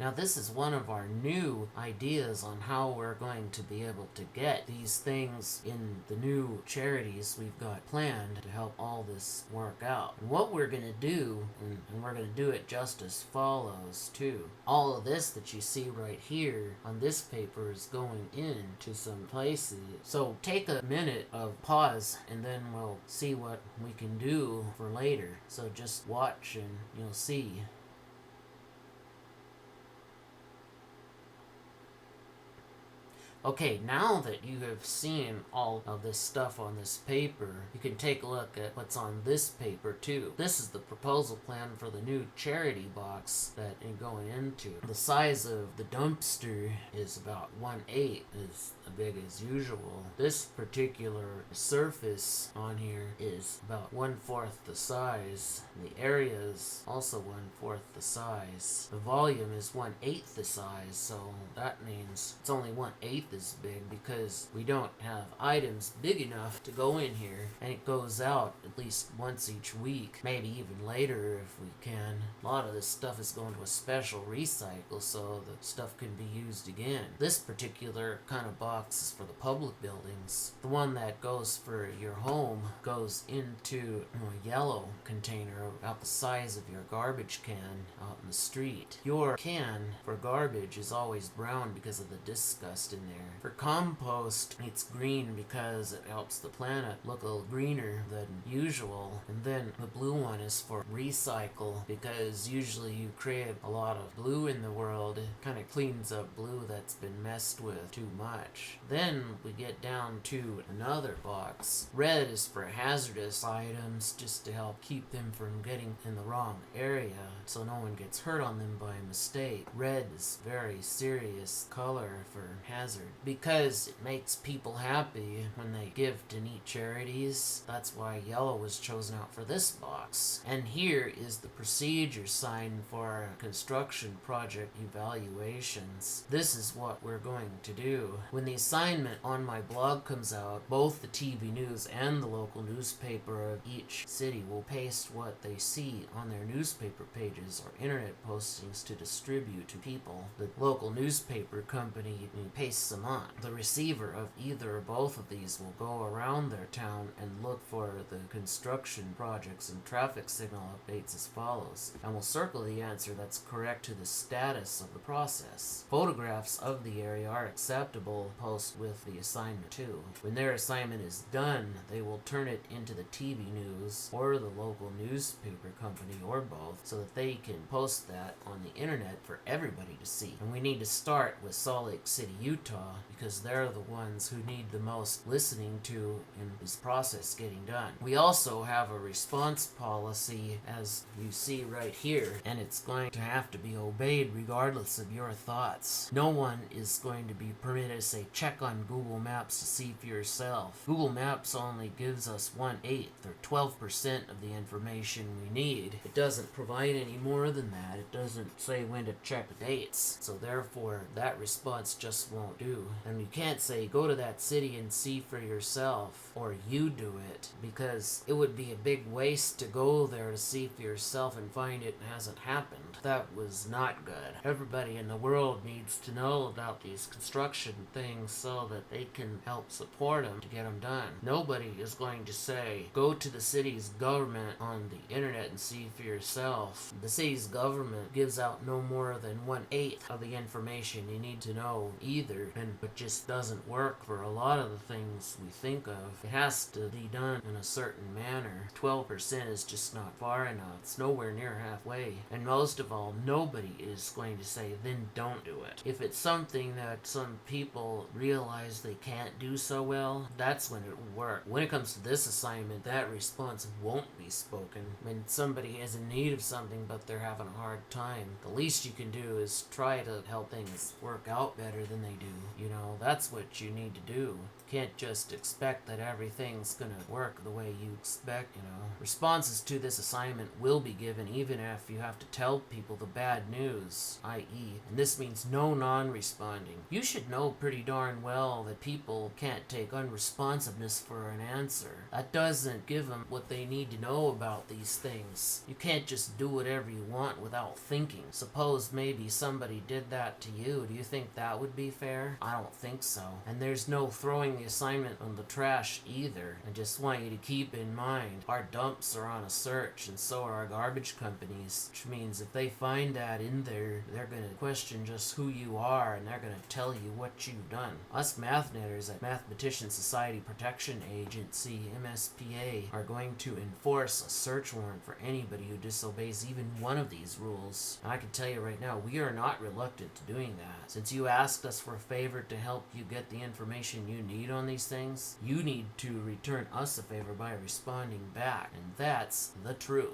Now this is one of our new ideas on how we're going to be able to get these things in the new charities we've got planned to help all this work out. And what we're going to do, and we're going to do it just as follows too. All of this that you see right here on this paper is going into some places. So take a minute of pause and then we'll see what we can do for later. So just watch and you'll see. Okay, now that you have seen all of this stuff on this paper, you can take a look at what's on this paper too. This is the proposal plan for the new charity box that you're going into. The size of the dumpster is about 1/8 as big as usual. This particular surface on here is about 1/4 the size. The area is also 1/4 the size. The volume is 1/8 the size, so that means it's only 1/8 as big because we don't have items big enough to go in here, and it goes out at least once each week, maybe even later if we can. A lot of this stuff is going to a special recycle so the stuff can be used again. This particular kind of box is for the public buildings. The one that goes for your home goes into a yellow container about the size of your garbage can out in the street. Your can for garbage is always brown because of the disgust in there. For compost, it's green because it helps the planet look a little greener than usual. And then the blue one is for recycle because usually you create a lot of blue in the world. It kind of cleans up blue that's been messed with too much. Then we get down to another box. Red is for hazardous items just to help keep them from getting in the wrong area so no one gets hurt on them by mistake. Red is very serious color for hazard because it makes people happy when they give to neat charities. That's why yellow was chosen out for this box. And here is the procedure sign for construction project evaluations. This is what we're going to do. When the assignment on my blog comes out, both the TV news and the local newspaper of each city will paste what they see on their newspaper pages or internet postings to distribute to people. The local newspaper company pastes them on. The receiver of either or both of these will go around their town and look for the construction projects and traffic signal updates as follows, and will circle the answer that's correct to the status of the process. Photographs of the area are acceptable, post with the assignment too. When their assignment is done, they will turn it into the TV news or the local newspaper company or both so that they can post that on the internet for everybody to see. And we need to start with Salt Lake City, Utah, because they're the ones who need the most listening to in this process getting done. We also have a response policy, as you see right here, and it's going to have to be obeyed regardless of your thoughts. No one is going to be permitted to say check on Google Maps to see for yourself. Google Maps only gives us 1/8 or 12% of the information we need. It doesn't provide any more than that. It doesn't say when to check the dates. So therefore that response just won't do. And you can't say go to that city and see for yourself or you do it, because it would be a big waste to go there to see for yourself and find it hasn't happened. That was not good. Everybody in the world needs to know about these construction things so that they can help support them to get them done. Nobody is going to say go to the city's government on the internet and see for yourself. The city's government gives out no more than 1/8 of the information you need to know either, and it just doesn't work for a lot of the things we think of. It has to be done in a certain manner. 12% is just not far enough. It's nowhere near halfway. And most of all, nobody is going to say then don't do it. If it's something that some people realize they can't do so well, that's when it will work. When it comes to this assignment, that response won't be spoken. When somebody is in need of something but they're having a hard time, the least you can do is try to help things work out better than they do. You know, that's what you need to do. Can't just expect that everything's gonna work the way you expect, you know. Responses to this assignment will be given even if you have to tell people the bad news, i.e., and this means no non-responding. You should know pretty darn darn well that people can't take unresponsiveness for an answer. That doesn't give them what they need to know about these things. You can't just do whatever you want without thinking. Suppose maybe somebody did that to you. Do you think that would be fair? I don't think so. And there's no throwing the assignment on the trash either. I just want you to keep in mind, our dumps are on a search, and so are our garbage companies, which means if they find that in there, they're going to question just who you are, and they're going to tell you what you've done. Us MathNetters at Mathematician Society Protection Agency, MSPA, are going to enforce a search warrant for anybody who disobeys even one of these rules. And I can tell you right now, we are not reluctant to doing that. Since you asked us for a favor to help you get the information you need on these things, you need to return us a favor by responding back. And that's the truth.